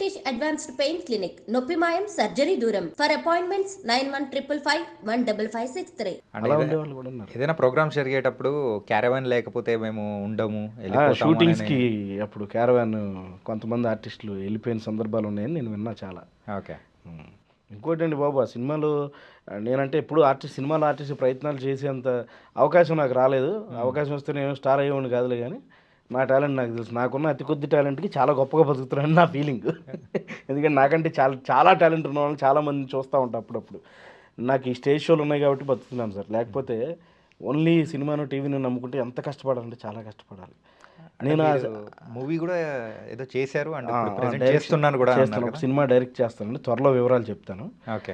Rishikesh Advanced Pain Clinic. నొప్పి మాయం surgery దూరం. For appointments 9155515563. అంటే అలా ఉండేవాళ్ళు కూడా ఉన్నారు. ఏదైనా ప్రోగ్రామ్స్ జరిగేటప్పుడు క్యారవాన్ లేకపోతే మేము ఉండము, వెళ్ళిపోతాము షూటింగ్స్కి అప్పుడు క్యారవాన్ కొంతమంది ఆర్టిస్టులు వెళ్ళిపోయిన సందర్భాలు ఉన్నాయని నేను విన్నా చాలా. ఓకే. ఇంకోటి అండి బాబు, ఆ సినిమాలో నేనంటే ఎప్పుడు సినిమాలో ఆర్టిస్ట్ ప్రయత్నాలు చేసేంత అవకాశం నాకు రాలేదు. అవకాశం వస్తే నేను స్టార్ అయ్యేవాడిని కాదులే, కానీ నా టాలెంట్ నాకు తెలుసు. నాకున్న అతి కొద్ది టాలెంట్కి చాలా గొప్పగా బతుకుతున్నాను నా ఫీలింగ్. ఎందుకంటే నాకంటే చాలా చాలా టాలెంట్ ఉన్న వాళ్ళని చాలామందిని చూస్తూ ఉంటాను అప్పుడప్పుడు. నాకు ఈ స్టేజ్ షోలు ఉన్నాయి కాబట్టి బతుకుతున్నాను సార్. లేకపోతే ఓన్లీ సినిమాను టీవీని నమ్ముకుంటే ఎంత కష్టపడాలంటే చాలా కష్టపడాలి. నేను మూవీ కూడా ఏదో చేశారు అంటే చేస్తున్నాను కూడా, ఒక సినిమా డైరెక్ట్ చేస్తానండి, త్వరలో వివరాలు చెప్తాను. ఓకే.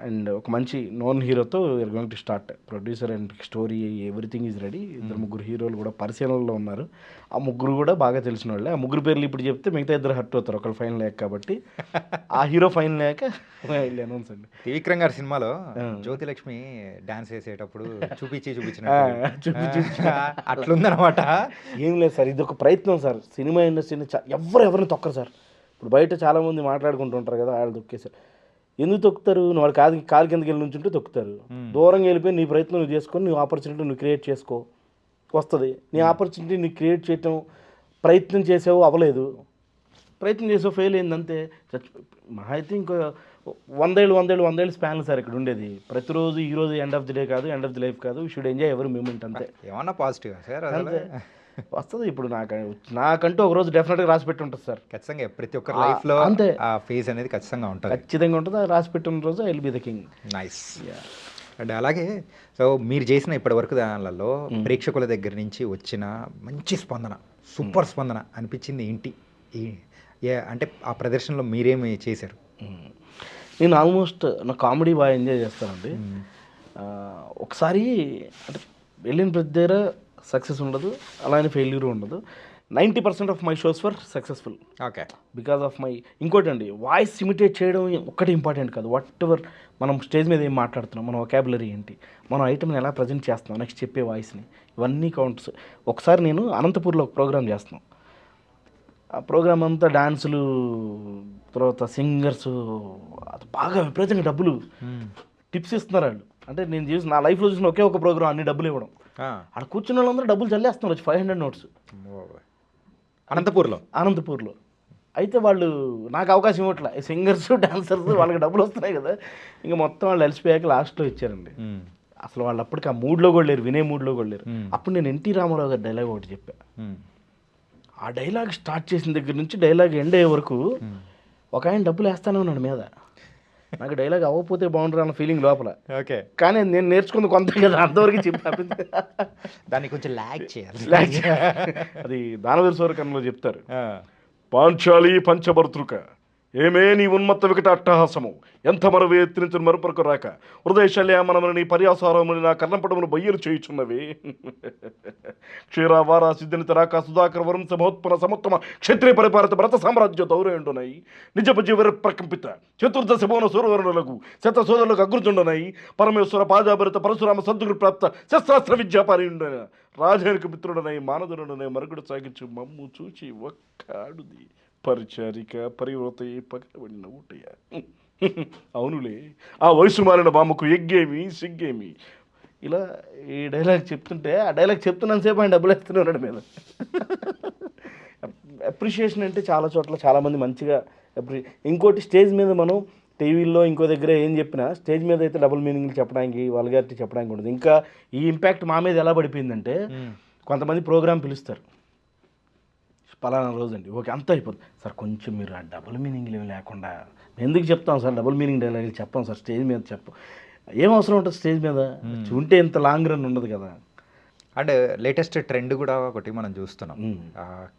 అండ్ ఒక మంచి నోన్ హీరోతో we are going to start. Producer and story everything is ready. 2-3 హీరోలు కూడా పరిశీలనలో ఉన్నారు. ఆ ముగ్గురు కూడా బాగా తెలిసిన వాళ్ళే. ఆ ముగ్గురు పేర్లు ఇప్పుడు చెప్తే మిగతా 2 హర్ట్ అవుతారు, ఒకళ్ళు ఫైన్ లేక. కాబట్టి ఆ హీరో ఫైన్ లేక అనౌన్స్ అండి. త్రివిక్రమ్ గారి సినిమాలో జ్యోతిలక్ష్మి డాన్స్ వేసేటప్పుడు చూపించిన అట్లుందనమాట. ఏం లేదు సార్, ఇది ఒక ప్రయత్నం సార్. సినిమా ఇండస్ట్రీని ఎవరిని తొక్కరు సార్. ఇప్పుడు బయట చాలామంది మాట్లాడుకుంటూ ఉంటారు కదా, వాళ్ళు తొక్కేసారు. ఎందుకు తొక్కుతారు? నువ్వు వాడు కాలు కిందకి వెళ్ళి నుంచుంటే తొక్కుతారు. దూరంగా వెళ్ళిపోయి నీ ప్రయత్నం నువ్వు చేసుకొని, నీ ఆపర్చునిటీ నువ్వు క్రియేట్ చేసుకో, వస్తుంది. నీ ఆపర్చునిటీ నువ్వు క్రియేట్ చేయటం ప్రయత్నం చేసావు, అవ్వలేదు. ప్రయత్నం చేసావు, ఫెయిల్ అయింది అంతే. మహా అయితే ఇంకో 100 ఏళ్ళు స్పాన్లు సార్ ఇక్కడ ఉండేది. ప్రతిరోజు ఈరోజు ఎండ్ ఆఫ్ ది డే కాదు, ఎండ్ ఆఫ్ ది లైఫ్ కాదు. యూ షుడ్ ఎంజాయ్ ఎవరి మూమెంట్ అంతే. ఏమన్నా పాజిటివ్ సార్ అంతే వస్తుంది. ఇప్పుడు నాకంటూ ఒక రోజు డెఫినెట్గా రాసి పెట్టి ఉంటుంది సార్. ఖచ్చితంగా ప్రతి ఒక్క లైఫ్లో అంతే ఆ ఫేజ్ అనేది ఖచ్చితంగా ఉంటుంది, ఖచ్చితంగా ఉంటుంది. రాసి పెట్టిన రోజు I will be the king. Nice. And అలాగే సో మీరు చేసిన ఇప్పటివరకు దానిలలో ప్రేక్షకుల దగ్గర నుంచి వచ్చిన మంచి స్పందన, సూపర్ స్పందన అనిపించింది ఏంటి? అంటే ఆ ప్రదర్శనలో మీరేమి చేశారు? నేను ఆల్మోస్ట్ నా కామెడీ బాగా ఎంజాయ్ చేస్తానండి. ఒకసారి అంటే వెళ్ళిన ప్రతి దగ్గర సక్సెస్ ఉండదు, అలానే ఫెయిల్యూర్ ఉండదు. 90% of my shows for successful. Okay. Because of my ఇంకోటి అండి, వాయిస్ ఇమిటేట్ చేయడం ఒక్కటి ఇంపార్టెంట్ కాదు. వాట్ ఎవర్ మనం స్టేజ్ మీద ఏం మాట్లాడుతున్నాం, మన వొకాబులరీ ఏంటి, మనం ఐటమ్ని ఎలా ప్రజెంట్ చేస్తున్నాం, నెక్స్ట్ చెప్పే వాయిస్ని, ఇవన్నీ కౌంట్స్. ఒకసారి నేను అనంతపూర్లో ఒక ప్రోగ్రామ్ చేస్తున్నాం. ఆ ప్రోగ్రామ్ అంతా డాన్సులు, తర్వాత సింగర్స్, అది బాగా విపరీతంగా డబ్బులు టిప్స్ ఇస్తున్నారు వాళ్ళు. అంటే నేను చూసి నా లైఫ్లో చూసిన ఒకే ఒక ప్రోగ్రామ్ అన్ని డబ్బులు ఇవ్వడం. అక్కడ కూర్చున్న వాళ్ళందరూ డబ్బులు చల్లేస్తున్నారు, 500 నోట్స్ అనంతపూర్లో. అయితే వాళ్ళు నాకు అవకాశం ఇవ్వట్లే. సింగర్స్, డాన్సర్స్ వాళ్ళకి డబ్బులు వస్తున్నాయి కదా, ఇంకా మొత్తం వాళ్ళు అలసిపోయాక లాస్ట్లో ఇచ్చారండి. అసలు వాళ్ళు అప్పటికి ఆ మూడ్లో కూడా లేరు, వినే మూడ్లో కూడా లేరు. అప్పుడు నేను ఎన్టీ రామారావు గారి డైలాగ్ ఒకటి చెప్పా. ఆ డైలాగ్ స్టార్ట్ చేసిన దగ్గర నుంచి డైలాగ్ ఎండ్ అయ్యే వరకు ఒక ఆయన డబ్బులు వేస్తానే ఉన్నాడు మీద. నాకు డైలాగ్ అవ్వకపోతే బాగుంటుంది అన్న ఫీలింగ్ లోపల. ఓకే. కానీ నేను నేర్చుకుంది కొంత కదా, అంతవరకు చెప్పి దాన్ని కొంచెం ల్యాగ్ చేయాలి. అది దానవీర సూరకర్ణలో చెప్తారు, పాంచాలి పంచభర్తృక ఏమే నీ ఉన్మత్త వికట అట్టహాసము, ఎంత మరవే ఎత్తిన మరుపరకు రాక హృదయశల్యామనమని నీ పర్యాసారముని నా కర్ణపటమును బయ్యలు చేయుచున్నవి. క్షీరావార సిద్ధిని తరాక సుధాకర వరం సమోత్పన్న సముత్తమ క్షత్రియ పరిపాలిత భరత సామ్రాజ్య దౌరయుండునయి. నిజపజీవర ప్రకంపిత చతుర్దశ భువన సూరవరులకు శత సోదరులకు అగ్రుతుండనయి. పరమేశ్వర పాదాభరిత పరశురామ సద్గురు ప్రాప్త శస్త్రాస్త్ర విద్యాపారి ఉండన రాజానికి మిత్రుడనై మానదునుడనై మరుగుడు సాగించు మమ్ము చూచి ఒక్కాడుది పరిచారిక పరివ్రత పగలబడిన ఊటయ్య. అవునులే, ఆ వయసు మారిన బామ్మకు ఎగ్గేమి సిగ్గేమి. ఇలా ఈ డైలాగ్ చెప్తుంటే, ఆ డైలాగ్ చెప్తున్నంతసేపు ఆయన డబ్బులు వేస్తున్నాడు మీద. అప్రిషియేషన్ అంటే చాలా చోట్ల చాలామంది మంచిగా ఇంకోటి స్టేజ్ మీద మనం టీవీల్లో ఇంకో దగ్గర ఏం చెప్పినా స్టేజ్ మీద అయితే డబుల్ మీనింగ్లు చెప్పడానికి, వల్గారిటీ చెప్పడానికి ఉండదు. ఇంకా ఈ ఇంపాక్ట్ మా మీద ఎలా పడిపోయిందంటే, కొంతమంది ప్రోగ్రామ్ పిలుస్తారు, పలానా రోజు అండి, ఓకే అంతా అయిపోతుంది సార్, కొంచెం మీరు ఆ డబుల్ మీనింగ్లు ఏమి లేకుండా ఎందుకు చెప్తాం సార్, డబుల్ మీనింగ్ డైలాగులు చెప్పాం సార్, స్టేజ్ మీద చెప్పం. ఏం అవసరం ఉంటుంది స్టేజ్ మీద, ఉంటే ఇంత లాంగ్ రన్ ఉండదు కదా. అండ్ లేటెస్ట్ ట్రెండ్ కూడా ఒకటి మనం చూస్తున్నాం,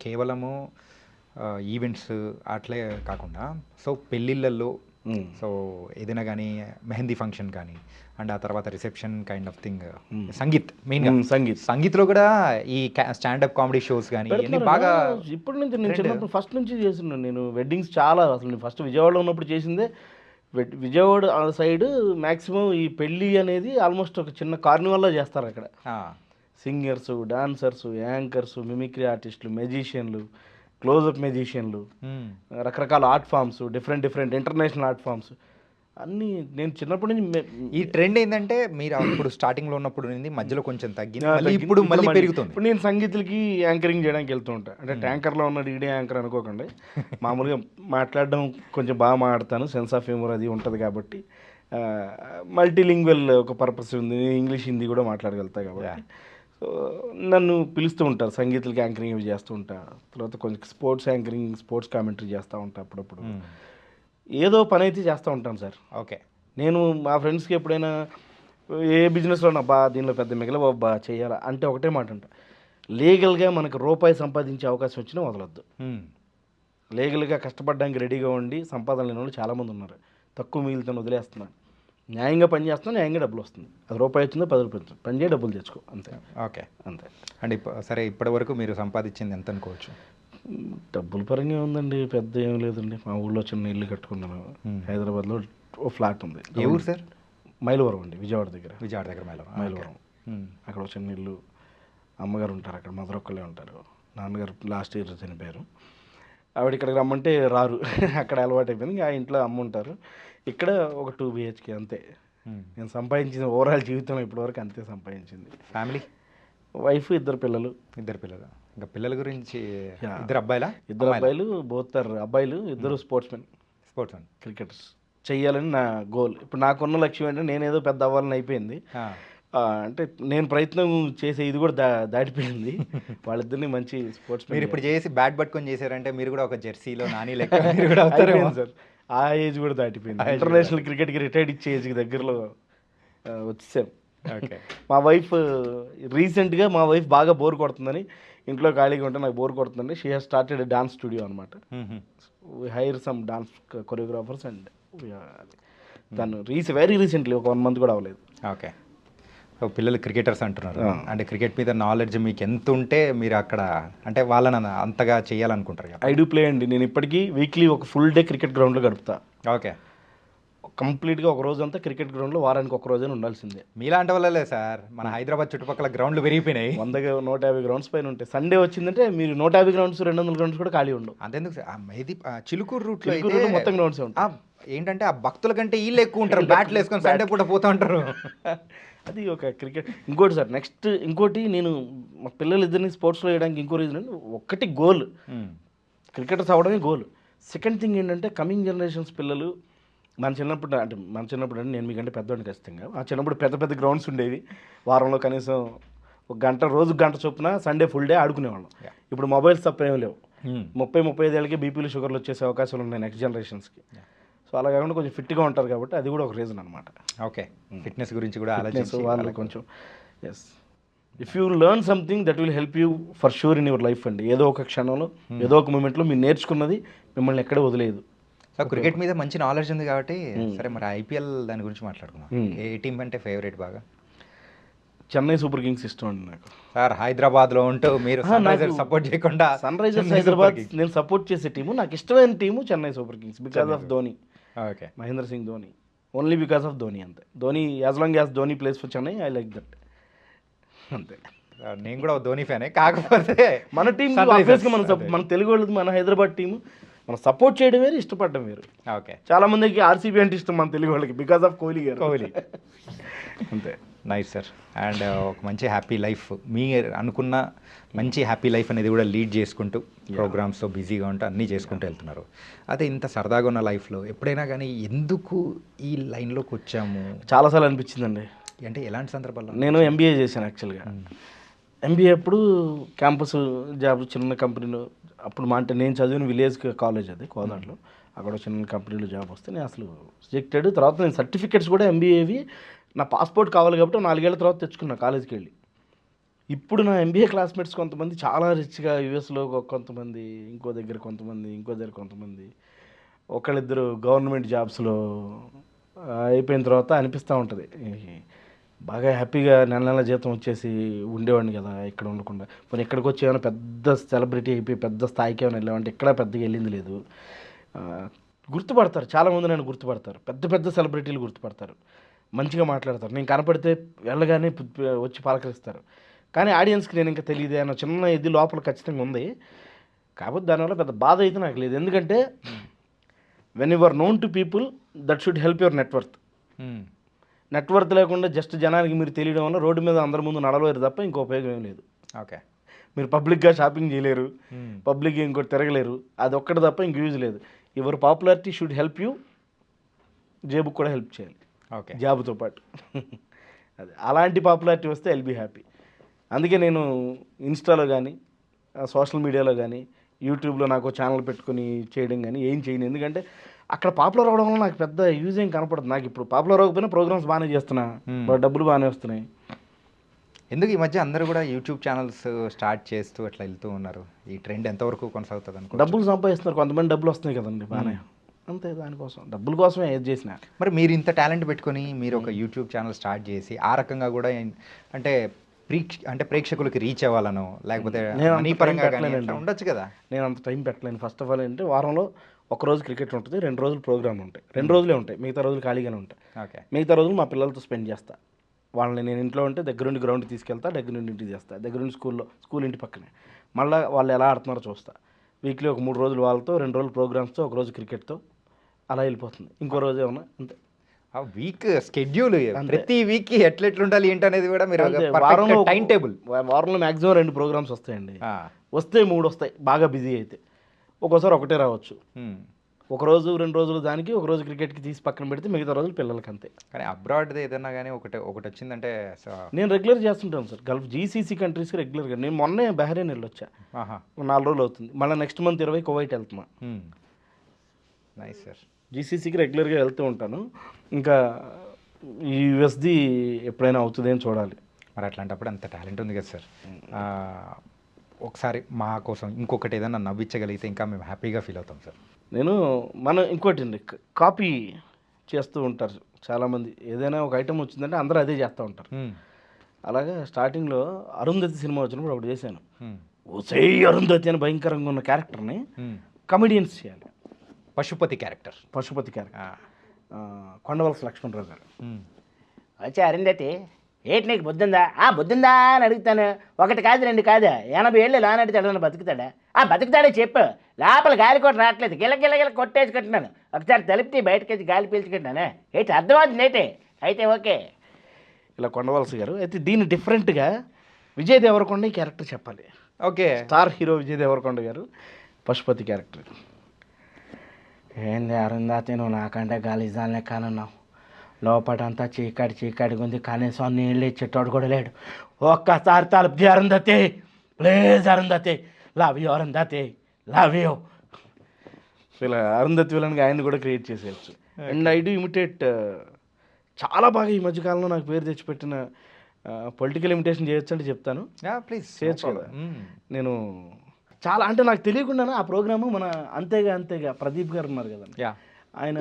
కేవలము ఈవెంట్స్ అట్లే కాకుండా సో పెళ్ళిళ్ళల్లో సో ఏదైనా కానీ మెహందీ ఫంక్షన్ కానీ అండ్ ఆ తర్వాత reception kind of thing, sangeet మెయిన్గా సంగీత్లో కూడా ఈ స్టాండప్ కామెడీ షోస్ కానీ బాగా ఇప్పటి నుంచి నేను చిన్నప్పుడు ఫస్ట్ నుంచి చేస్తున్నాను. నేను వెడ్డింగ్స్ చాలా, అసలు నేను ఫస్ట్ విజయవాడలో ఉన్నప్పుడు చేసిందే. విజయవాడ సైడ్ మ్యాక్సిమం ఈ పెళ్ళి అనేది ఆల్మోస్ట్ ఒక చిన్న కార్నివాల్లో చేస్తారు. అక్కడ సింగర్స్, డాన్సర్స్, యాంకర్స్, మిమిక్రీ ఆర్టిస్టులు, మెజిషియన్లు, క్లోజప్ మ్యూజిషియన్లు, రకరకాల art forms, different international art forms అన్నీ నేను చిన్నప్పటి నుంచి ఈ ట్రెండ్ ఏంటంటే మీరు అప్పుడు స్టార్టింగ్లో ఉన్నప్పుడు ఉంది, మధ్యలో కొంచెం తగ్గింది, మళ్ళీ ఇప్పుడు మళ్ళీ పెరుగుతుంది. ఇప్పుడు నేను సంగీతులకి యాంకరింగ్ చేయడానికి వెళ్తూ ఉంటాను. అంటే ట్యాంకర్లో ఉన్న డీడే యాంకర్ అనుకోకండి, మామూలుగా మాట్లాడడం కొంచెం బాగా మాట్లాడతాను, సెన్స్ ఆఫ్ హ్యూమర్ అది ఉంటుంది కాబట్టి, మల్టీలింగ్వల్ ఒక పర్పస్ ఉంది, ఇంగ్లీష్ హిందీ కూడా మాట్లాడగలుగుతా కాబట్టి సో నన్ను పిలుస్తూ ఉంటారు సంగీతులకి యాంకరింగ్ ఇవి చేస్తూ ఉంటా. తర్వాత కొంచెం స్పోర్ట్స్ యాంకరింగ్, స్పోర్ట్స్ కామెంటరీ చేస్తూ ఉంటా అప్పుడప్పుడు. ఏదో పని అయితే చేస్తూ ఉంటాను సార్. ఓకే. నేను మా ఫ్రెండ్స్కి ఎప్పుడైనా ఏ బిజినెస్లో బా దీనిలో పెద్ద మిగలబా చేయాలా అంటే ఒకటే మాట అంట, లీగల్గా మనకు రూపాయి సంపాదించే అవకాశం వచ్చినా వదలొద్దు. లీగల్గా కష్టపడడానికి రెడీగా ఉండి సంపాదన లేని వాళ్ళు చాలామంది ఉన్నారు. తక్కువ మిగిలితే వదిలేస్తున్నాను. న్యాయంగా పని చేస్తున్నా, న్యాయంగా డబ్బులు వస్తుంది. అది రూపాయి వచ్చిందో 10 రూపాయలు వచ్చింది, పని చేయ డబ్బులు తెచ్చుకో అంతే. ఓకే, అంతే. అంటే సరే ఇప్పటి వరకు మీరు సంపాదించింది ఎంత అనుకోవచ్చు? డబ్బుల పరంగా ఉందండి, పెద్ద ఏం లేదండి. మా ఊళ్ళో చిన్న ఇల్లు కట్టుకున్నాను. హైదరాబాద్లో ఓ ఫ్లాట్ ఉంది. ఏ ఊరు సార్? మైలవరం అండి, విజయవాడ దగ్గర. మైలవరం. అక్కడ ఒక చిన్న ఇల్లు. అమ్మగారు ఉంటారు అక్కడ, మదర్ ఒక్కళ్ళే ఉంటారు. నాన్నగారు లాస్ట్ ఇయర్ చనిపోయారు. ఆవిడ ఇక్కడికి రమ్మంటే రారు, అక్కడ అలవాటు అయిపోయింది. ఆ ఇంట్లో అమ్మ ఉంటారు. ఇక్కడ ఒక 2 BHK అంతే. నేను సంపాదించిన ఓవరాల్ జీవితంలో ఇప్పటివరకు అంతే సంపాదించింది. ఫ్యామిలీ, వైఫ్, 2 పిల్లలు. ఇంకా పిల్లల గురించి? 2 అబ్బాయిలా? 2 అబ్బాయిలు, బోత్ అబ్బాయిలు, 2 స్పోర్ట్స్ మెన్, క్రికెటర్స్ చెయ్యాలని నా గోల్. ఇప్పుడు నాకున్న లక్ష్యం ఏంటంటే నేను ఏదో పెద్ద అవ్వాలని అయిపోయింది. అంటే నేను ప్రయత్నం చేసే ఇది కూడా దాటిపోయింది. వాళ్ళిద్దరిని మంచి స్పోర్ట్స్. మీరు ఇప్పుడు చేసి బ్యాట్ పట్టుకొని చేశారంటే మీరు కూడా ఒక జెర్సీలో నాని లెక్క మీరు కూడా అవుతారేమో సార్. ఆ ఏజ్ కూడా దాటిపోయింది. ఇంటర్నేషనల్ క్రికెట్కి రిటైర్డ్ ఇచ్చే ఏజ్కి దగ్గరలో వచ్చేసాం. ఓకే. మా వైఫ్ రీసెంట్గా బాగా బోర్ కొడుతుందని, ఇంట్లో ఖాళీగా ఉంటే నాకు బోర్ కొడుతుందని she has started dance studio అనమాట. We hire some dance choreographers and తను వెరీ రీసెంట్లీ ఒక 1 month కూడా అవ్వలేదు. ఓకే. పిల్లలు క్రికెటర్స్ అంటున్నారు, అంటే క్రికెట్ మీద నాలెడ్జ్ మీకు ఎంత ఉంటే మీరు అక్కడ అంటే వాళ్ళని అంతగా చేయాలనుకుంటారు కదా? ఐ డూ ప్లే అండి. నేను ఇప్పటికీ వీక్లీ ఒక ఫుల్ డే క్రికెట్ గ్రౌండ్లో గడుపుతా. ఓకే. కంప్లీట్గా ఒక రోజు అంతా క్రికెట్ గ్రౌండ్లో వారానికి ఒక రోజైనా ఉండాల్సిందే. మీలాంటి వాళ్ళే సార్, మన హైదరాబాద్ చుట్టుపక్కల గ్రౌండ్లు పెరిగిపోయినాయి. 150 గ్రౌండ్స్ పైన ఉంటాయి. సండే వచ్చిందంటే మీరు 150 గ్రౌండ్స్ 200 గ్రౌండ్స్ కూడా ఖాళీ ఉండవు. అంతెందుకు ఇది చిలుకూరు రూట్లో మొత్తం గ్రౌండ్స్ ఉంటాయి. ఏంటంటే ఆ భక్తుల కంటే వీళ్ళు ఎక్కువ ఉంటారు, బ్యాట్లు వేసుకొని సండే పూట పోతూ ఉంటారు. అది ఒక క్రికెట్. ఇంకోటి సార్, ఇంకోటి నేను మా పిల్లలిద్దరిని స్పోర్ట్స్లో వేయడానికి ఇంకో రీజన్, ఒకటి గోల్, క్రికెటర్స్ అవ్వడమే గోల్. సెకండ్ థింగ్ ఏంటంటే కమింగ్ జనరేషన్స్ పిల్లలు మన చిన్నప్పుడు అంటే నేను మీకంటే పెద్దవాడిని ఖచ్చితంగా. ఆ చిన్నప్పుడు పెద్ద గ్రౌండ్స్ ఉండేవి. వారంలో కనీసం ఒక గంట, రోజుకు గంట చొప్పున సండే ఫుల్ డే ఆడుకునేవాళ్ళం. ఇప్పుడు మొబైల్స్ తప్ప ఏమి లేవు. 30-35 ఏళ్ళకి బీపీలు, షుగర్లు వచ్చేసే అవకాశాలు ఉన్నాయి నెక్స్ట్ జనరేషన్స్కి. సో అలా కాకుండా కొంచెం ఫిట్గా ఉంటారు కాబట్టి అది కూడా ఒక రీజన్ అనమాట. ఓకే. ఫిట్నెస్ గురించి కూడా ఆలోచించి వాళ్ళు కొంచెం yes, if you learn something that will help you for sure in your life అండి. ఏదో ఒక క్షణంలో, ఏదో ఒక మూమెంట్లో మీరు నేర్చుకున్నది మిమ్మల్ని ఎక్కడ వదిలేదు. సో క్రికెట్ మీద మంచి నాలెడ్జ్ ఉంది కాబట్టి సరే, మరి ఐపీఎల్ దాని గురించి మాట్లాడుకున్నాం. ఏ టీం అంటే ఫేవరెట్ బాగా? చెన్నై సూపర్ కింగ్స్ ఇష్టం అండి నాకు. సార్ హైదరాబాద్లో ఉంటూ మీరు సపోర్ట్ చేయకుండా? సన్ రైజర్స్ హైదరాబాద్ నేను సపోర్ట్ చేసే టీము, నాకు ఇష్టమైన team Chennai super kings because of Dhoni. Okay. Mahendra Singh Dhoni, only because of Dhoni అంతే. Dhoni, as long as Dhoni plays for Chennai, I like that అంతే. నేను కూడా ధోని ఫ్యానే, కాకపోతే మన టీం మన తెలుగు వాళ్ళది, మన హైదరాబాద్ టీము మనం సపోర్ట్ చేయడం వేరు, ఇష్టపడడం వేరు. ఓకే. చాలా మందికి ఆర్సీబీ అంటే ఇష్టం మన తెలుగు వాళ్ళకి బికాస్ ఆఫ్ కోహ్లీ అంతే. Nice sir. అండ్ ఒక మంచి హ్యాపీ లైఫ్, మీ అనుకున్న మంచి హ్యాపీ లైఫ్ అనేది కూడా లీడ్ చేసుకుంటూ ప్రోగ్రామ్స్తో బిజీగా ఉంటూ అన్నీ చేసుకుంటూ వెళ్తున్నారు. అదే ఇంత సరదాగా ఉన్న లైఫ్లో ఎప్పుడైనా కానీ ఎందుకు ఈ లైన్లోకి వచ్చాము చాలాసార్లు అనిపించిందండి. అంటే ఎలాంటి సందర్భాల్లో? నేను ఎంబీఏ చేశాను యాక్చువల్గా. ఎంబీఏ అప్పుడు క్యాంపస్ జాబ్ చిన్న కంపెనీలో, అప్పుడు అంటే నేను చదివిన విలేజ్ కాలేజ్ అది కోదాడలో, అక్కడ చిన్న కంపెనీలో జాబ్ వస్తే నేను అసలు రిజెక్టెడ్. తర్వాత నేను సర్టిఫికెట్స్ కూడా ఎంబీఏవి నా పాస్పోర్ట్ కావాలి కాబట్టి 4 ఏళ్ల తర్వాత తెచ్చుకున్నా కాలేజీకి వెళ్ళి. ఇప్పుడు నా ఎంబీఏ క్లాస్మేట్స్ కొంతమంది చాలా రిచ్గా యూఎస్లో, కొంతమంది ఇంకో దగ్గర, కొంతమంది ఒకళ్ళిద్దరు గవర్నమెంట్ జాబ్స్లో అయిపోయిన తర్వాత అనిపిస్తూ ఉంటుంది, బాగా హ్యాపీగా నెల జీతం వచ్చేసి ఉండేవాడిని కదా ఇక్కడ ఉండకుండా. మరి ఇక్కడికి వచ్చి ఏమైనా పెద్ద సెలబ్రిటీ అయిపోయి పెద్ద స్థాయికి ఏమైనా వెళ్ళామంటే ఇక్కడ పెద్దగా వెళ్ళింది లేదు. గుర్తుపడతారు చాలామంది, నన్ను గుర్తుపడతారు, పెద్ద సెలబ్రిటీలు గుర్తుపడతారు, మంచిగా మాట్లాడతారు. నేను కనపడితే వెళ్ళగానే వచ్చి పలకరిస్తారు. కానీ ఆడియన్స్కి నేను ఇంకా తెలియదు అన్న చిన్న ఇది లోపల ఖచ్చితంగా ఉంది. కాకపోతే దానివల్ల పెద్ద బాధ అయితే నాకు లేదు. ఎందుకంటే when you are known to people that should help your net worth. Net worth లేకుండా జస్ట్ జనానికి మీరు తెలియడం వల్ల రోడ్డు మీద అందరి ముందు నడవలేరు తప్ప ఇంకో ఉపయోగం ఏం లేదు. ఓకే, మీరు పబ్లిక్గా షాపింగ్ చేయలేరు, పబ్లిక్గా ఇంకోటి తిరగలేరు, అది ఒక్కటి తప్ప ఇంక యూజ్ లేదు. Your popularity should help you, జేబుకి కూడా హెల్ప్ చేయాలి ఓకే, జాబుతో పాటు. అది అలాంటి పాపులారిటీ వస్తే ఐల్ బీ హ్యాపీ. అందుకే నేను ఇన్స్టాలో కానీ సోషల్ మీడియాలో కానీ యూట్యూబ్లో నాకు ఛానల్ పెట్టుకుని చేయడం కానీ ఏం చేయను. ఎందుకంటే అక్కడ పాపులర్ అవ్వడం వల్ల నాకు పెద్ద యూజ్ ఏం కనపడదు. నాకు ఇప్పుడు పాపులర్ అవ్వకపోయినా ప్రోగ్రామ్స్ బాగానే చేస్తున్నా, డబ్బులు బాగానే వస్తున్నాయి. ఎందుకు ఈ మధ్య అందరూ కూడా యూట్యూబ్ ఛానల్స్ స్టార్ట్ చేస్తూ అట్లా వెళ్తూ ఉన్నారు? ఈ ట్రెండ్ ఎంతవరకు కొనసాగుతుంది అనుకో? డబ్బులు సంపాదిస్తున్నారు కొంతమంది, డబ్బులు వస్తున్నాయి కదండి బాగానే, అంతే. దానికోసం డబ్బుల కోసమే ఏది చేసినా. మరి మీరు ఇంత టాలెంట్ పెట్టుకొని మీరు ఒక యూట్యూబ్ ఛానల్ స్టార్ట్ చేసి ఆ రకంగా కూడా అంటే ప్రేక్షకులకి రీచ్ అవ్వాలనో లేకపోతే మనీ పరంగా కానీ ఉండొచ్చు కదా? నేను అంత టైం పెట్టలేను. ఫస్ట్ ఆఫ్ ఆల్ ఏంటంటే వారంలో ఒకరోజు క్రికెట్ ఉంటుంది, 2 రోజులు ప్రోగ్రామ్ ఉంటాయి. 2 రోజులే ఉంటాయి, మిగతా రోజులు ఖాళీగానే ఉంటాయి. ఓకే, మిగతా రోజులు మా పిల్లలతో స్పెండ్ చేస్తా. వాళ్ళని నేను ఇంట్లో ఉంటే దగ్గరుండి గ్రౌండ్కి తీసుకెళ్తా, దగ్గరుండి ఇంటికి చేస్తా, దగ్గరుండి స్కూల్ ఇంటి పక్కనే. మళ్ళీ వాళ్ళు ఎలా ఆడుతున్నారో చూస్తా. వీక్లీ ఒక 3 రోజులు వాళ్ళతో, 2 రోజులు ప్రోగ్రామ్స్తో, ఒక రోజు క్రికెట్తో అలా వెళ్ళిపోతుంది. ఇంకో రోజు ఏమన్నా అంతే. ఆ వీక్ షెడ్యూల్ ప్రతి వీక్ ఎట్లెట్లుండాలి ఏంటి అనేది కూడా మీరు వారంలో టైం టేబుల్. వారంలో మ్యాక్సిమం 2 ప్రోగ్రామ్స్ వస్తాయండి. వస్తే 3 వస్తాయి బాగా బిజీ అయితే, ఒక్కోసారి ఒకటే రావచ్చు. ఒక రోజు 2 రోజులు దానికి, ఒక రోజు క్రికెట్కి తీసి పక్కన పెడితే మిగతా రోజులు పిల్లలకి అంతే. కానీ అబ్రాడ్ది ఏదన్నా కానీ ఒకటి వచ్చిందంటే నేను రెగ్యులర్ చేస్తుంటాను సార్. గల్ఫ్ జీసీసీ కంట్రీస్కి రెగ్యులర్గా. నేను మొన్నే బహ్రెయిన్ వెళ్ళొచ్చా, 4 రోజులు అవుతుంది. మళ్ళీ నెక్స్ట్ మంత్ 20 కువైట్ వెళ్తున్నా. Nice sir. జీసీసీకి రెగ్యులర్గా వెళ్తూ ఉంటాను. ఇంకా ఈ యూఎస్ది ఎప్పుడైనా అవుతుందేమో చూడాలి. మరి అట్లాంటప్పుడు అంత టాలెంట్ ఉంది కదా సార్, ఒకసారి మా కోసం ఇంకొకటి ఏదైనా నవ్వించగలిగితే ఇంకా మేము హ్యాపీగా ఫీల్ అవుతాం సార్. ఇంకోటి అండి, కాపీ చేస్తూ ఉంటారు చాలామంది. ఏదైనా ఒక ఐటమ్ వచ్చిందంటే అందరూ అదే చేస్తూ ఉంటారు. అలాగా స్టార్టింగ్లో అరుంధతి సినిమా వచ్చినప్పుడు ఒకటి చేశాను. ఓసై అరుంధతి అని భయంకరంగా ఉన్న క్యారెక్టర్ని కమెడియన్స్ చేయాలి. పశుపతి క్యారెక్టర్ కొండవలస లక్ష్మణరావు గారు వచ్చి, అరుంధతి ఏంటి నీకు బుద్ధిందా? బుద్ధిందా అని అడుగుతాను. 1 కాదు 2 కాదు, 80 ఏళ్ళు లానడితే అడగను బతుకుతాడా? బతుకుతాడే చెప్పు. లోపల గాలి కూడా రావట్లేదు, గిల్ల కొట్టేసి కట్టినాను. ఒకసారి తలిపితే బయటకొచ్చి గాలి పీల్చుకుంటున్నానే. ఏంటి అర్థమవుతుంది ఏంటి? అయితే ఓకే. ఇలా కొండవలస గారు అయితే దీన్ని డిఫరెంట్గా విజయ్ దేవరకొండ ఈ క్యారెక్టర్ చెప్పాలి. Okay, star hero Vijay Devarakonda గారు పశుపతి క్యారెక్టర్. ఏంది అరుంధతి, నువ్వు నాకంటే గాలిజాలనే కానున్నావు. లోపటంతా చీకటిగా ఉంది, కనీసం నీళ్ళు ఇచ్చేటోడు కూడా లేడు. ఒక్కసారి తలుపు Arundhati, please Arundhati, love you Arundhati, love you. ఇలా అరుంధతి విలన్గా ఆయన కూడా క్రియేట్ చేసేయచ్చు. అండ్ ఐ డూ ఇమిటేట్ చాలా బాగా ఈ మధ్యకాలంలో నాకు పేరు తెచ్చిపెట్టిన పొలిటికల్ ఇమిటేషన్ చేయొచ్చు అంటే చెప్తాను. ప్లీజ్ చేయొచ్చు కదా. నేను చాలా అంటే నాకు తెలియకుండానే ఆ ప్రోగ్రాము మన అంతేగా ప్రదీప్ గారు ఉన్నారు కదండి, ఆయన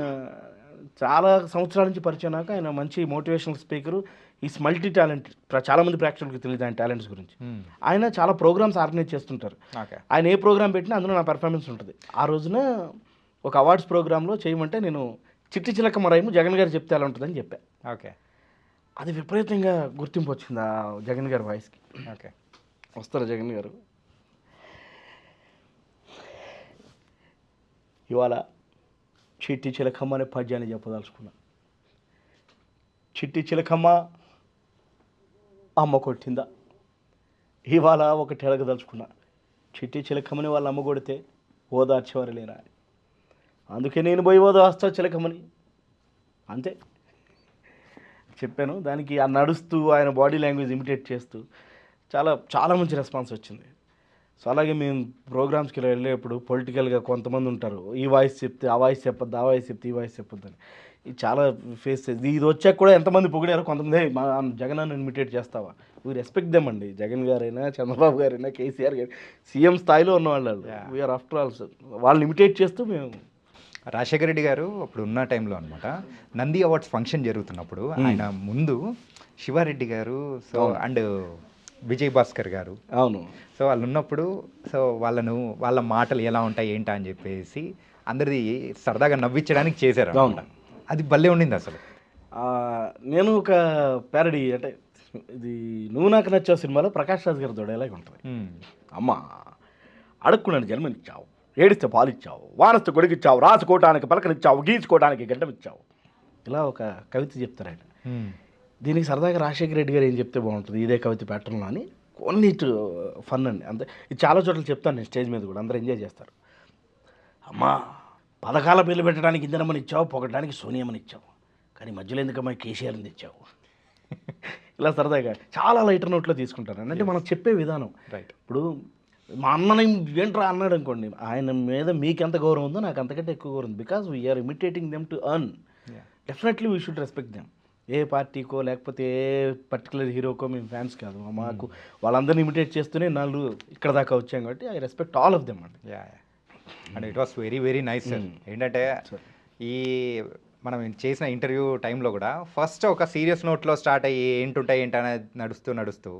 చాలా సంవత్సరాల నుంచి పరిచయం. నాకు ఆయన మంచి motivational speaker, is multi talent. చాలామంది ప్రేక్షకులకు తెలియదు ఆయన టాలెంట్స్ గురించి. ఆయన చాలా ప్రోగ్రామ్స్ ఆర్గనైజ్ చేస్తుంటారు. ఆయన ఏ ప్రోగ్రామ్ పెట్టినా అందులో నా పెర్ఫార్మెన్స్ ఉంటుంది. ఆ రోజున ఒక అవార్డ్స్ ప్రోగ్రాంలో చేయమంటే నేను చిట్టి చిలకమ్మ రైము జగన్ గారు చెప్తే ఎలా ఉంటుందని చెప్పాను. ఓకే, అది విపరీతంగా గుర్తింపు వచ్చింది ఆ జగన్ గారి వాయిస్కి. ఓకే, వస్తారు జగన్ గారు. ఇవాళ చిట్టి చిలకమ్మ అనే పద్యాన్ని చెప్పదలుచుకున్నా. చిట్టి చిలకమ్మ అమ్మ కొట్టిందా, ఇవాళ ఒకటి అడగదలుచుకున్నా. చిట్టి చిలకమ్మని వాళ్ళ అమ్మ కొడితే ఓదార్చేవారు లేరా? అందుకే నేను పోయి ఓదార్స్తా చిలకమ్మని, అంతే చెప్పాను. దానికి ఆ నడుస్తూ ఆయన బాడీ లాంగ్వేజ్ ఇమిటేట్ చేస్తూ చాలా మంచి రెస్పాన్స్ వచ్చింది. సో అలాగే మేము ప్రోగ్రామ్స్కి వెళ్ళేప్పుడు పొలిటికల్గా కొంతమంది ఉంటారు, ఈ వాయిస్ చెప్తే ఆ వాయిస్ చెప్పొద్దు, ఆ వాయిస్ చెప్తే ఈ వాయిస్ చెప్పొద్దు అని. ఇది చాలా ఫేస్ ఇది వచ్చాక కూడా ఎంతమంది పొగిడారు. కొంతమంది మా జగన్ అన్న ఇమిటేట్ చేస్తావా? వీ రెస్పెక్ట్ దెమ్ అండి. జగన్ గారైనా, చంద్రబాబు గారైనా, కేసీఆర్ గారు సీఎం స్థాయిలో ఉన్న వాళ్ళు, వీఆర్ ఆఫ్టర్ ఆల్ సార్. వాళ్ళని ఇమిటేట్ చేస్తూ మేము. రాజశేఖర రెడ్డి గారు అప్పుడు ఉన్న టైంలో అనమాట, నంది అవార్డ్స్ ఫంక్షన్ జరుగుతున్నప్పుడు ఆయన ముందు శివారెడ్డి గారు సో అండ్ విజయ్ భాస్కర్ గారు, అవును, సో వాళ్ళు ఉన్నప్పుడు సో వాళ్ళ మాటలు ఎలా ఉంటాయి ఏంటా అని చెప్పేసి అందరిది సరదాగా నవ్వించడానికి చేశారు. అది భలే ఉండింది అసలు. నేను ఒక ప్యారడీ అంటే ఇది నువ్వు నాకు నచ్చావు సినిమాలో ప్రకాష్ రాజ్ గారి డైలాగ్ ఉంటుంది, అమ్మ అడుక్కున్నాను జన్మనిచ్చావు, ఏడిస్తే పాలిచ్చావు, వానస్తే కొడుకిచ్చావు, రాసుకోవటానికి పలకనిచ్చావు, గీసుకోవడానికి గడ్డం ఇచ్చావు. ఇలా ఒక కవిత చెప్తారు ఆయన. దీనికి సరదాగా రాజశేఖర రెడ్డి గారు ఏం చెప్తే బాగుంటుంది ఇదే కవిత ప్యాటర్న్లో అని కొన్ని ఫన్ అండి. అంతే, ఇది చాలా చోట్ల చెప్తాను నేను స్టేజ్ మీద కూడా, అందరూ ఎంజాయ్ చేస్తారు. అమ్మా, పథకాల పేర్లు పెట్టడానికి ఇందిరమ్మని ఇచ్చావు, పొగడానికి సోనియమ్మని ఇచ్చావు, కానీ మధ్యలో ఎందుకమ్మా కేసీఆర్ని తెచ్చావు. ఇలా సరదాగా చాలా లైటర్ నోట్లో తీసుకుంటారు. అంటే మనం చెప్పే విధానం. రైట్. ఇప్పుడు మా అన్నని ఏంట్రా అన్నాడు అనుకోండి, ఆయన మీద మీకు ఎంత గౌరవం ఉందో నాకు అంతకంటే ఎక్కువ గౌరవం ఉంది. Because we're imitating them to earn. Definitely we should respect them. ఏ పార్టీకో లేకపోతే ఏ పర్టికులర్ హీరోకో మేము ఫ్యాన్స్ కాదు. మాకు వాళ్ళందరినీ ఇమిటేట్ చేస్తూనే నాలుగు ఇక్కడ దాకా వచ్చాం కాబట్టి I respect all of them అండి. And it was very very nice sir. ఏంటంటే ఈ మనం చేసిన ఇంటర్వ్యూ టైంలో కూడా ఫస్ట్ ఒక సీరియస్ నోట్లో స్టార్ట్ అయ్యి ఏంటుంటాయి ఏంటనేది నడుస్తూ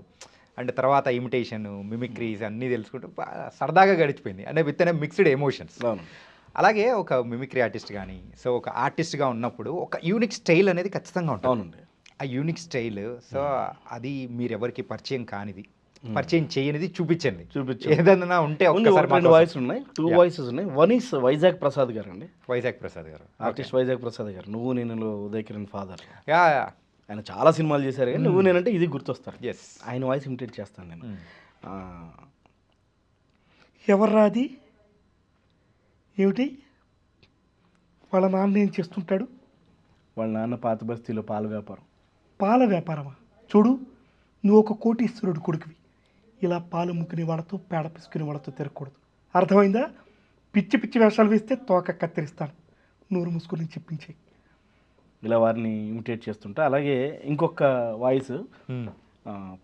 అండ్ తర్వాత ఇమిటేషన్, మిమిక్రీస్ అన్నీ తెలుసుకుంటూ సరదాగా గడిచిపోయింది. అంటే విత్ అనే మిక్స్డ్ ఎమోషన్స్. అలాగే ఒక మిమిక్రీ ఆర్టిస్ట్ కానీ సో ఒక ఆర్టిస్ట్గా ఉన్నప్పుడు ఒక యూనిక్ స్టైల్ అనేది ఖచ్చితంగా ఉంటుంది. అవునండి. ఆ యూనిక్ స్టైల్ సో అది మీరు ఎవరికి పరిచయం కానిది, పరిచయం చేయనిది చూపించండి. ఏదైనా ఉంటే ఒక్కసారి వాయిస్ ఉన్నాయి, 2 వాయిసెస్ ఉన్నాయి. వన్ ఈస్ వైజాగ్ ప్రసాద్ గారు అండి. వైజాగ్ ప్రసాద్ గారు, ఆర్టిస్ట్ వైజాగ్ ప్రసాద్ గారు. నువ్వు నేను ఉదయ్ కిరణ్ ఫాదర్. యా ఆయన చాలా సినిమాలు చేశారు కానీ నువ్వు నేనంటే ఇది గుర్తొస్తారు. ఎస్, ఆయన వాయిస్ ఇమిటేట్ చేస్తాను నేను. ఎవర్రా అది, ఏమిటి, వాళ్ళ నాన్న ఏం చేస్తుంటాడు? వాళ్ళ నాన్న పాత బస్తీలో పాల వ్యాపారం. పాల వ్యాపారమా? చూడు, నువ్వు ఒక కోటీశ్వరుడు కొడుకువి. ఇలా పాలు ముక్కుని వాళ్ళతో పేడ పిసుకుని వాళ్ళతో తిరగకూడదు, అర్థమైందా? పిచ్చి పిచ్చి వేషాలు వేస్తే తోక కత్తిరిస్తాను, నోరు మూసుకొని చెప్పించేయి. ఇలా వారిని ఇమిటేట్ చేస్తుంటా. అలాగే ఇంకొక వాయిస్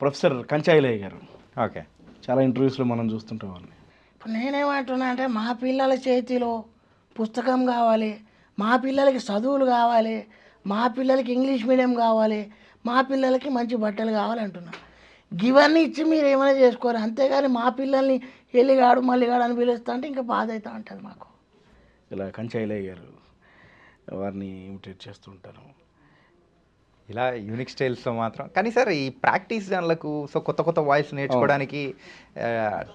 ప్రొఫెసర్ కంచాయిలయ్య గారు. ఓకే, చాలా ఇంటర్వ్యూస్లో మనం చూస్తుంటాం వాళ్ళని. ఇప్పుడు నేనేమంటున్నా అంటే మా పిల్లల చేతిలో పుస్తకం కావాలి, మా పిల్లలకి చదువులు కావాలి, మా పిల్లలకి ఇంగ్లీష్ మీడియం కావాలి, మా పిల్లలకి మంచి బట్టలు కావాలంటున్నా. ఇవన్నీ ఇచ్చి మీరు ఏమైనా చేసుకోరు, అంతేగాని మా పిల్లల్ని ఎల్లిగాడు మల్లిగాడు అని పిలుస్తా అంటే ఇంకా బాధ అవుతూ ఉంటుంది మాకు. ఇలా కంచాయిలయ్య గారు వారిని ఇమిటేట్ చేస్తూ ఉంటాను. ఇలా యూనిక్ స్టైల్స్లో మాత్రం. కానీ సార్ ఈ ప్రాక్టీస్ దానిలకు సో కొత్త కొత్త వాయిస్ నేర్చుకోవడానికి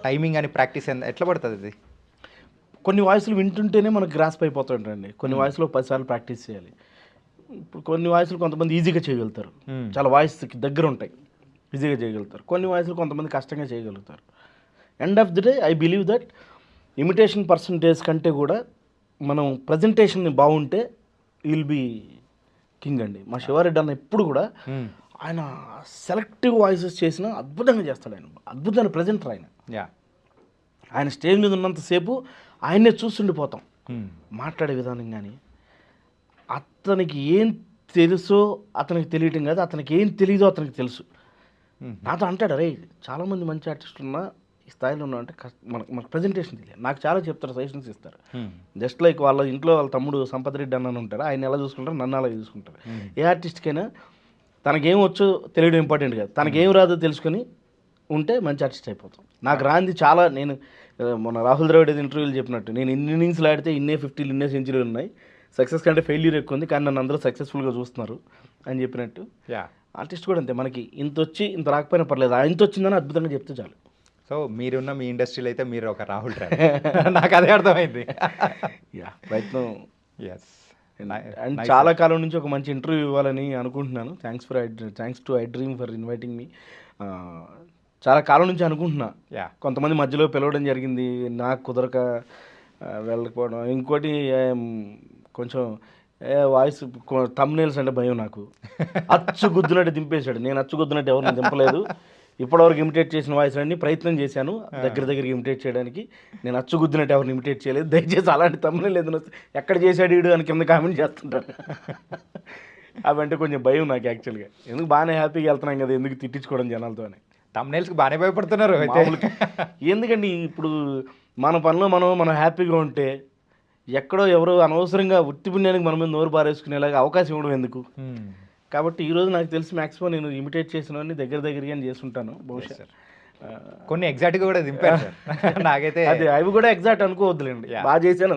టైమింగ్ అని ప్రాక్టీస్ ఎట్లా పడుతుంది అది? కొన్ని వాయిస్లు వింటుంటేనే మనకు గ్రాస్ప్ అయిపోతుంటాయండి. కొన్ని వాయిస్లో 10 సార్లు ప్రాక్టీస్ చేయాలి. ఇప్పుడు కొన్ని వాయిస్లు కొంతమంది ఈజీగా చేయగలుగుతారు, చాలా వాయిస్కి దగ్గర ఉంటాయి, ఈజీగా చేయగలుగుతారు. కొన్ని వాయిస్లు కొంతమంది కష్టంగా చేయగలుగుతారు. End of the day I believe that imitation percentage కంటే కూడా మనం ప్రజెంటేషన్ బాగుంటే విల్ బీ కింగ్ అండి. మా శివారెడ్డి అన్న ఎప్పుడు కూడా ఆయన సెలెక్టివ్ వాయిసెస్ చేసిన అద్భుతంగా చేస్తాడు. ఆయన అద్భుతమైన ప్రజెంటర్. ఆయన స్టేజ్ మీద ఉన్నంతసేపు ఆయన్నే చూస్తుండిపోతాం. మాట్లాడే విధానం కానీ, అతనికి ఏం తెలుసో అతనికి తెలియటం కాదు, అతనికి ఏం తెలియదో అతనికి తెలుసు. నాతో అంటాడు, అరే చాలామంది మంచి ఆర్టిస్టులు ఉన్నా ఈ స్థాయిలో ఉన్నా అంటే మనకు ప్రజెంటేషన్ తెలియదు. నాకు చాలా చెప్తారు, సజెషన్స్ ఇస్తారు. జస్ట్ లైక్ వాళ్ళ ఇంట్లో వాళ్ళ తమ్ముడు సంపత్ రెడ్డి అన్న ఉంటారు, ఆయన ఎలా చూసుకుంటారు నన్ను అలాగే చూసుకుంటారు. ఏ ఆర్టిస్ట్కైనా తనకేం వచ్చో తెలియడం ఇంపార్టెంట్ కాదు, తనకేం రాదో తెలుసుకొని ఉంటే మంచి ఆర్టిస్ట్ అయిపోతాం. నాకు రాంది చాలా, నేను మన రాహుల్ ద్రవిడ్ ఇంటర్వ్యూలు చెప్పినట్టు నేను ఇన్ని ఇన్నింగ్స్లు ఆడితే ఇన్నే 50 ఇన్నే సెంచరీలు ఉన్నాయి, సక్సెస్ కంటే ఫెయిల్యూర్ ఎక్కువ ఉంది, కానీ నన్ను అందరూ సక్సెస్ఫుల్గా చూస్తున్నారు అని చెప్పినట్టు ఆర్టిస్ట్ కూడా అంతే. మనకి ఇంత వచ్చి ఇంత రాకపోయినా పర్లేదు, ఇంత వచ్చిందని అద్భుతంగా చెప్తే చాలు. సో మీరున్న మీ ఇండస్ట్రీలో అయితే మీరు ఒక రాహుల్ ద్రావిడ్. నాకు అదే అర్థమైంది. ప్రయత్నం. ఎస్, అండ్ చాలా కాలం నుంచి ఒక మంచి ఇంటర్వ్యూ ఇవ్వాలని అనుకుంటున్నాను. Thanks to iDream for inviting me. చాలా కాలం నుంచి అనుకుంటున్నా. కొంతమంది మధ్యలో పిలవడం జరిగింది, నాకు కుదరక వెళ్ళకపోవడం. ఇంకోటి కొంచెం వాయిస్ థంబ్నెయిల్స్ అంటే భయం నాకు. అచ్చు గుద్దునట్టు దింపేశాడు. నేను అచ్చు గుద్దునట్టు ఎవరిని దింపలేదు. ఇప్పటివరకు ఇమిటేట్ చేసిన వాయిస్ అన్ని ప్రయత్నం చేశాను దగ్గరికి ఇమిటేట్ చేయడానికి. నేను అచ్చు గుద్దినట్టు ఎవరిని ఇమిటేట్ చేయలేదు. దయచేసి అలాంటి థంబ్నెయిల్ ఏదైనా ఎక్కడ చేశాడు వీడు అని కింద కామెంట్ చేస్తుంటాను. అవంటే కొంచెం భయం నాకు యాక్చువల్గా. ఎందుకు బాగానే హ్యాపీగా వెళ్తున్నాం కదా, ఎందుకు తిట్టించుకోవడం జనాలతో అని. థంబ్నెయిల్స్కి బాగానే భయపడుతున్నారు. ఎందుకండి ఇప్పుడు మన పనిలో మనం హ్యాపీగా ఉంటే ఎక్కడో ఎవరో అనవసరంగా ఉత్తి పుణ్యానికి మన మీద నోరు బారేసుకునేలాగా అవకాశం ఇవ్వడం ఎందుకు? కాబట్టి ఈరోజు నాకు తెలిసి మ్యాక్సిమం నేను ఇమిటేట్ చేసినవన్నీ దగ్గరగా చేస్తుంటాను. బహుశా కొన్ని ఎగ్జాక్ట్గా కూడా దింపారు సార్. నాకైతే అదే అవి కూడా ఎగ్జాక్ట్ అనుకోవద్దులేండి, బాగా చేశాను.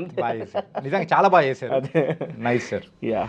నిజంగా చాలా బాగా చేశారు. అదే నైస్ సార్. యా.